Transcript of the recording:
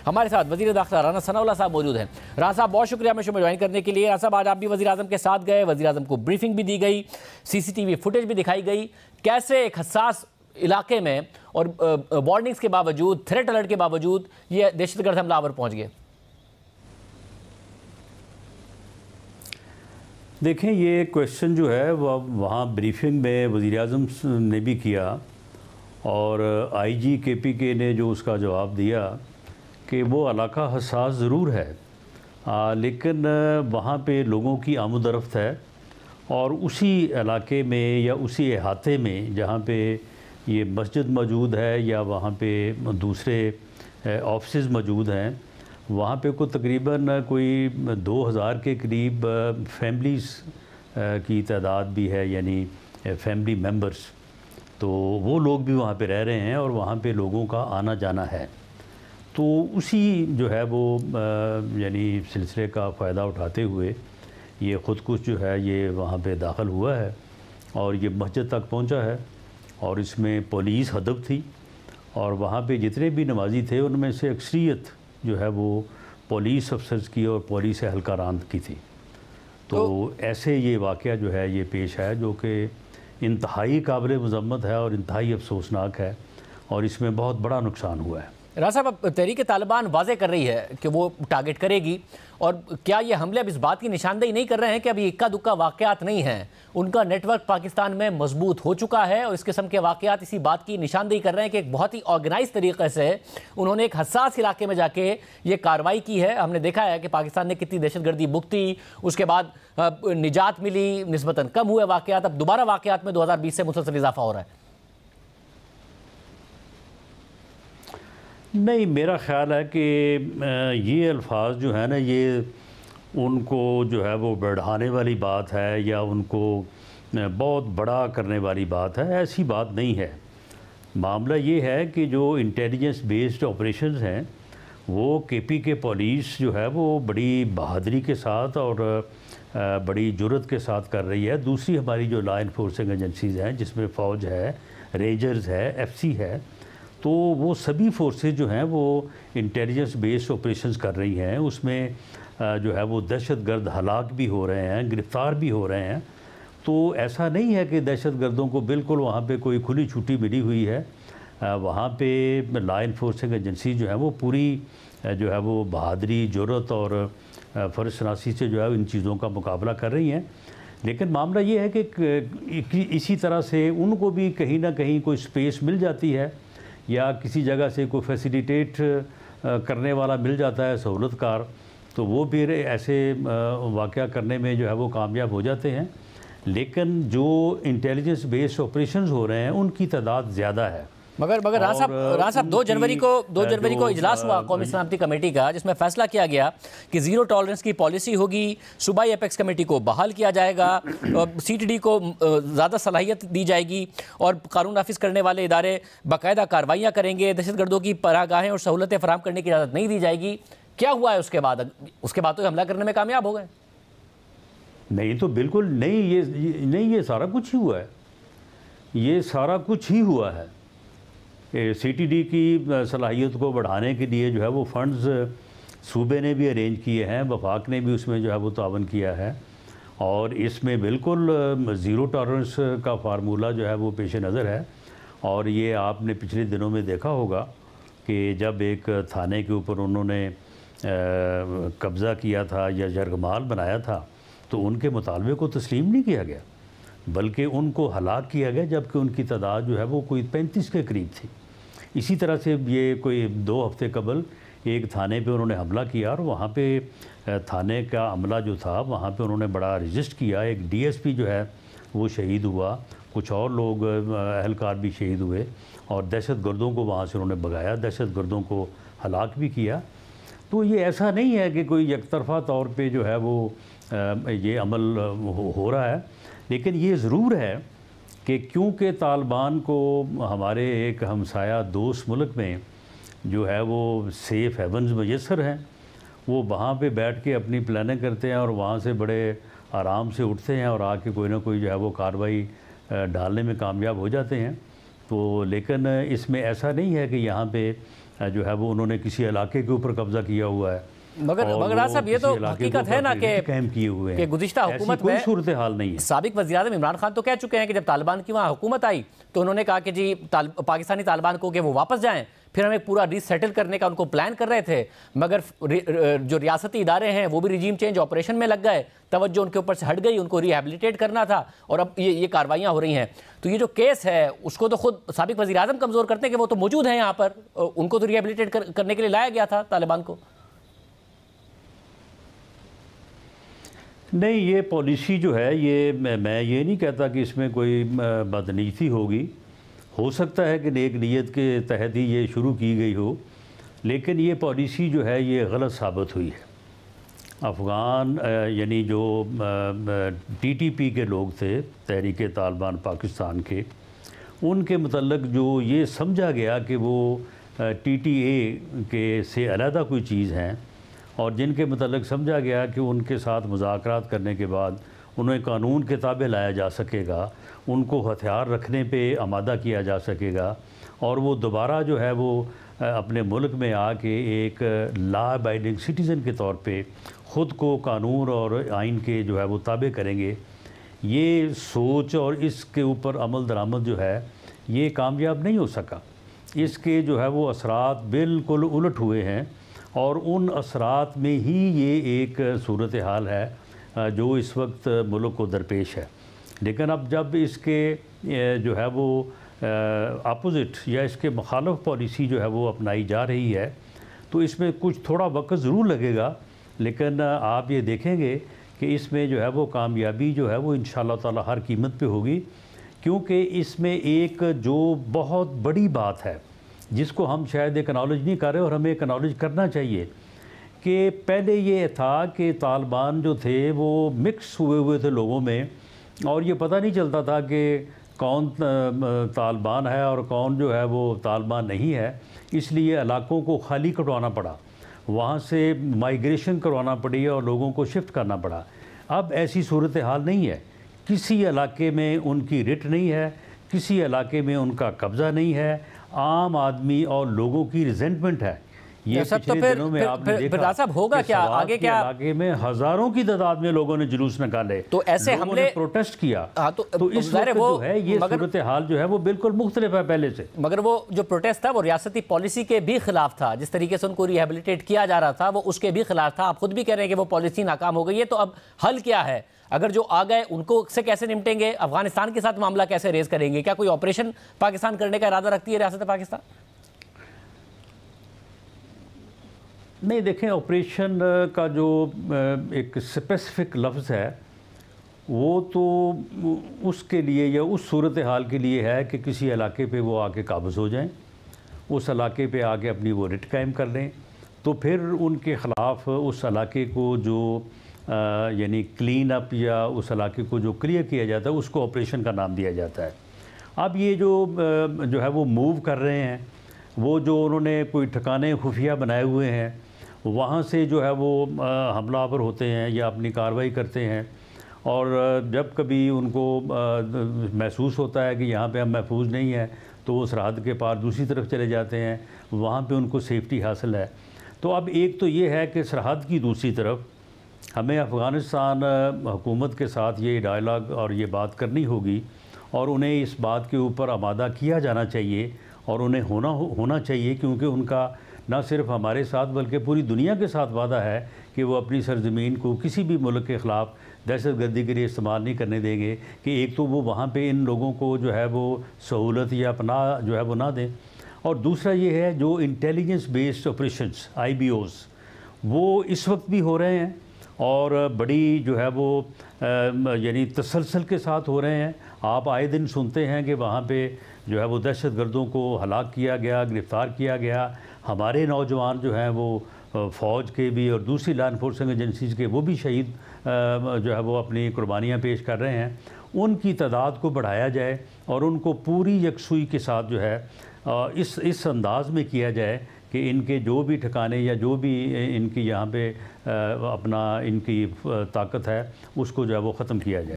हमारे साथ वज़ीर दाखिला राना सनाउल्लाह साहब मौजूद हैं। राना साहब, बहुत शुक्रिया हमें शो में ज्वाइन करने के लिए। राना साहब, आज आप भी वज़ीर आज़म के साथ गए, वज़ीर आज़म को ब्रीफिंग भी दी गई, CCTV फुटेज भी दिखाई गई। कैसे एक हसास इलाके में और वार्निंग्स के बावजूद, थ्रेट अलर्ट के बावजूद ये दहशतगर्द हमलावर पहुँच गए? देखें, ये क्वेश्चन जो है वहाँ ब्रीफिंग में वज़ीर आज़म ने भी किया और IG KPK ने जो उसका जवाब दिया कि वो इलाका हसास ज़रूर है, लेकिन वहाँ पे लोगों की आमद-ओ-रफ्त है और उसी इलाके में या उसी अहाते में जहाँ पे ये मस्जिद मौजूद है या वहाँ पे दूसरे ऑफिस मौजूद हैं, वहाँ पे तकरीबन कोई 2000 के करीब फैमिलीज़ की तादाद भी है, यानी फैमिली मेंबर्स। तो वो लोग भी वहाँ पे रह रहे हैं और वहाँ पे लोगों का आना जाना है। तो उसी जो है वो यानी सिलसिले का फ़ायदा उठाते हुए ये ख़ुदकुश जो है ये वहाँ पे दाखिल हुआ है और ये मस्जिद तक पहुँचा है और इसमें पुलिस हदफ थी और वहाँ पे जितने भी नमाजी थे उनमें से अक्सरियत जो है वो पुलिस अफसर्स की और पुलिस एहलकारान की थी। तो ऐसे ये वाक़या जो है ये पेश है जो कि इंतहाई काबिल मज़म्मत है और इंतहाई अफसोसनाक है और इसमें बहुत बड़ा नुकसान हुआ है। राना साहब, अब तहरीक-ए-तालिबान वाज़े कर रही है कि वो टारगेट करेगी, और क्या ये हमले अब इस बात की निशानदेही नहीं कर रहे हैं कि अभी इक्का दुक्का वाक़यात नहीं हैं, उनका नेटवर्क पाकिस्तान में मजबूत हो चुका है और इस किस्म के वाक़यात इसी बात की निशानदेही कर रहे हैं कि एक बहुत ही ऑर्गेनाइज तरीके से उन्होंने एक हसास इलाके में जाके ये कार्रवाई की है। हमने देखा है कि पाकिस्तान ने कितनी दहशतगर्दी बुकती, उसके बाद निजात मिली, निस्बतन कम हुए वाक़यात, अब दोबारा वाक़यात में 2020 से मुसलसल इजाफा हो रहा है। नहीं, मेरा ख़्याल है कि ये अल्फाज जो है ना, ये उनको जो है वो बढ़ाने वाली बात है या उनको बहुत बड़ा करने वाली बात है, ऐसी बात नहीं है। मामला ये है कि जो इंटेलिजेंस बेस्ड ऑपरेशंस हैं वो KPK पुलिस जो है वो बड़ी बहादुरी के साथ और बड़ी जुर्रत के साथ कर रही है। दूसरी हमारी जो लॉ इन्फोर्सिंग एजेंसीज़ हैं जिसमें फ़ौज है, रेंजर्स है, FC है, तो वो सभी फोर्सेस जो हैं वो इंटेलिजेंस बेस्ड ऑपरेशंस कर रही हैं। उसमें जो है वो दहशतगर्द हलाक भी हो रहे हैं, गिरफ़्तार भी हो रहे हैं। तो ऐसा नहीं है कि दहशतगर्दों को बिल्कुल वहाँ पे कोई खुली छुट्टी मिली हुई है। वहाँ पे लॉ इन्फोर्सिंग एजेंसी जो है वो पूरी जो है वो बहादुरी, जुर्रत और फ़र्ज़शनासी से जो है इन चीज़ों का मुकाबला कर रही हैं। लेकिन मामला ये है कि इसी तरह से उनको भी कहीं ना कहीं कोई स्पेस मिल जाती है या किसी जगह से कोई फैसिलिटेट करने वाला मिल जाता है, सहूलतकार, तो वो भी ऐसे वाक़या करने में जो है वो कामयाब हो जाते हैं। लेकिन जो इंटेलिजेंस बेस्ड ऑपरेशंस हो रहे हैं उनकी तादाद ज़्यादा है। मगर राना साहब 2 जनवरी को इजलास हुआ कौमी सलामती कमेटी का, जिसमें फैसला किया गया कि ज़ीरो टॉलरेंस की पॉलिसी होगी, सूबाई एपेक्स कमेटी को बहाल किया जाएगा, CTD को ज़्यादा सलाहियत दी जाएगी और कानून नाफिज करने वाले इदारे बाकायदा कार्रवाइयाँ करेंगे, दहशतगर्दों की पनाहगाहें और सहूलतें फराहम करने की इजाज़त नहीं दी जाएगी। क्या हुआ है उसके बाद? तो हमला करने में कामयाब हो गए? नहीं, तो बिल्कुल नहीं, ये सारा कुछ ही हुआ है, ये सारा कुछ ही हुआ है। CTD की सलाहियत को बढ़ाने के लिए जो है वो फ़ंड्स सूबे ने भी अरेंज किए हैं, वफाक ने भी उसमें जो है वो तावन किया है और इसमें बिल्कुल ज़ीरो टॉलरेंस का फार्मूला जो है वो पेश नज़र है। और ये आपने पिछले दिनों में देखा होगा कि जब एक थाने के ऊपर उन्होंने कब्ज़ा किया था या जरगमाल बनाया था तो उनके मुतालबे को तस्लीम नहीं किया गया, बल्कि उनको हलाक किया गया, जबकि उनकी तादाद जो है वो कोई 35 के करीब थी। इसी तरह से ये कोई 2 हफ्ते कबल एक थाने पे उन्होंने हमला किया और वहाँ पे थाने का अमला जो था वहाँ पे उन्होंने बड़ा रजिस्ट किया। एक DSP जो है वो शहीद हुआ, कुछ और लोग अहलकार भी शहीद हुए और दहशतगर्दों को वहाँ से उन्होंने भगाया, दहशतगर्दों को हलाक भी किया। तो ये ऐसा नहीं है कि कोई एकतरफ़ा तौर पे जो है वो ये अमल हो रहा है, लेकिन ये ज़रूर है कि क्योंकि तालिबान को हमारे एक हमसाया दोस्त मुल्क में जो है वो सेफ़ हेवन्स मैसर हैं, वो वहाँ पे बैठ के अपनी प्लानिंग करते हैं और वहाँ से बड़े आराम से उठते हैं और आके कोई ना कोई जो है वो कार्रवाई डालने में कामयाब हो जाते हैं। तो लेकिन इसमें ऐसा नहीं है कि यहाँ पे जो है वो उन्होंने किसी इलाके के ऊपर कब्जा किया हुआ है। मगर राजा साहब, ये तो हकीकत है ना कि गुज़िश्ता हुकूमत में सूरत हाल नहीं है। साबिक वज़ीर-ए-आज़म इमरान खान तो कह चुके हैं कि जब तालिबान की वहाँ हुकूमत आई तो उन्होंने कहा कि जी पाकिस्तानी तालिबान को कि वो वापस जाएं, फिर हमें पूरा रीसेटल करने का उनको प्लान कर रहे थे। मगर जो रियासती इदारे हैं वो भी रिजीम चेंज ऑपरेशन में लग गए, तवज्जो उनके ऊपर से हट गई, उनको रिहेबिलिटेट करना था और अब ये कार्रवाइयाँ हो रही हैं। तो ये जो केस है उसको तो खुद साबिक वज़ीर-ए-आज़म कमज़ोर करते हैं कि वो तो मौजूद हैं यहाँ पर, उनको तो रिहेबिलिटेट करने के लिए लाया गया था तालिबान को। नहीं, ये पॉलिसी जो है ये मैं ये नहीं कहता कि इसमें कोई बदनीति होगी। हो सकता है कि नेक नीयत के तहत ही ये शुरू की गई हो, लेकिन ये पॉलिसी जो है ये गलत साबित हुई है। अफ़गान यानी जो टीटीपी के लोग थे, तहरीक तालिबान पाकिस्तान के, उनके मतलब जो ये समझा गया कि वो टीटीए के से अलहदा कोई चीज़ हैं और जिनके मतलब समझा गया कि उनके साथ मुज़ाकरात करने के बाद उन्हें कानून के ताबे लाया जा सकेगा, उनको हथियार रखने पे आमादा किया जा सकेगा और वो दोबारा जो है वो अपने मुल्क में आके एक लॉ अबाइडिंग सिटीज़न के तौर पे ख़ुद को कानून और आइन के जो है वो ताबे करेंगे। ये सोच और इसके ऊपर अमल दरामद जो है ये कामयाब नहीं हो सका। इसके जो है वो असरात बिल्कुल उलट हुए हैं और उन असरात में ही ये एक सूरत हाल है जो इस वक्त मुल्क को दरपेश है। लेकिन अब जब इसके जो है वो अपोज़िट या इसके मुखालिफ पॉलिसी जो है वो अपनाई जा रही है तो इसमें कुछ थोड़ा वक्त ज़रूर लगेगा, लेकिन आप ये देखेंगे कि इसमें जो है वो कामयाबी जो है वो इंशाअल्लाह ताला हर कीमत पे होगी, क्योंकि इसमें एक जो बहुत बड़ी बात है जिसको हम शायद एक्नॉलेज नहीं कर रहे और हमें एक्नॉलेज करना चाहिए कि पहले ये था कि तालिबान जो थे वो मिक्स हुए थे लोगों में और ये पता नहीं चलता था कि कौन तालिबान है और कौन जो है वो तालिबान नहीं है। इसलिए इलाकों को खाली करवाना पड़ा, वहाँ से माइग्रेशन करवाना पड़ी और लोगों को शिफ्ट करना पड़ा। अब ऐसी सूरत हाल नहीं है, किसी इलाके में उनकी रिट नहीं है, किसी इलाके में उनका कब्ज़ा नहीं है, आम आदमी और लोगों की रिजेंटमेंट है। ये सब तो पिछले दिनों में आपने देखा साहब होगा क्या आगे, क्या इलाके में हज़ारों की तादाद में लोगों ने जुलूस निकाले, तो ऐसे हमले प्रोटेस्ट किया। तो इस वक्त जो है ये सूरत हाल जो है वो बिल्कुल मुख्तलिफ है पहले से। मगर वो जो प्रोटेस्ट था वो रियासती पॉलिसी के भी खिलाफ था, जिस तरीके से उनको रिहेबिलिटेट किया जा रहा था वो उसके भी खिलाफ था। आप खुद भी कह रहे हैं कि वो पॉलिसी नाकाम हो गई है, तो अब हल क्या है? अगर जो आ गए उनको से कैसे निपटेंगे? अफगानिस्तान के साथ मामला कैसे रेज करेंगे? क्या कोई ऑपरेशन पाकिस्तान करने का इरादा रखती है रियासत पाकिस्तान? नहीं, देखें, ऑपरेशन का जो एक स्पेसिफिक लफ्ज़ है वो तो उसके लिए या उस सूरत हाल के लिए है कि किसी इलाके पे वो आके काबज़ हो जाएं, उस इलाके पे आके अपनी वो रिट कायम कर लें, तो फिर उनके ख़िलाफ़ उस इलाके को जो यानी क्लीन अप या उस इलाके को जो क्लियर किया जाता है उसको ऑपरेशन का नाम दिया जाता है। अब ये जो है वो मूव कर रहे हैं, वो जो उन्होंने कोई ठिकाने खुफिया बनाए हुए हैं वहाँ से जो है वो हमलावर होते हैं या अपनी कार्रवाई करते हैं और जब कभी उनको महसूस होता है कि यहाँ पे हम महफूज नहीं है तो वो सरहद के पार दूसरी तरफ चले जाते हैं, वहाँ पे उनको सेफ्टी हासिल है। तो अब एक तो ये है कि सरहद की दूसरी तरफ हमें अफ़गानिस्तान हुकूमत के साथ ये डायलॉग और ये बात करनी होगी और उन्हें इस बात के ऊपर आमादा किया जाना चाहिए और उन्हें होना चाहिए, क्योंकि उनका न सिर्फ हमारे साथ बल्कि पूरी दुनिया के साथ वादा है कि वो अपनी सरज़मीन को किसी भी मुल्क के ख़िलाफ़ दहशतगर्दी के लिए इस्तेमाल नहीं करने देंगे। कि एक तो वो वहाँ पे इन लोगों को जो है वो सहूलत या पनाह जो है वो ना दें, और दूसरा ये है जो इंटेलिजेंस बेस्ड ऑपरेशंस IBOs वो इस वक्त भी हो रहे हैं और बड़ी जो है वो यानी तसलसल के साथ हो रहे हैं। आप आए दिन सुनते हैं कि वहाँ पे जो है वो दहशतगर्दों को हलाक किया गया, गिरफ़्तार किया गया। हमारे नौजवान जो हैं वो फ़ौज के भी और दूसरी लॉ इन्फोर्सिंग एजेंसीज़ के वो भी शहीद जो है वो अपनी कुर्बानियाँ पेश कर रहे हैं। उनकी तादाद को बढ़ाया जाए और उनको पूरी यकसुई के साथ जो है इस अंदाज़ में किया जाए कि इनके जो भी ठिकाने या जो भी इनकी यहाँ पे अपना इनकी ताकत है उसको जो है वो ख़त्म किया जाए।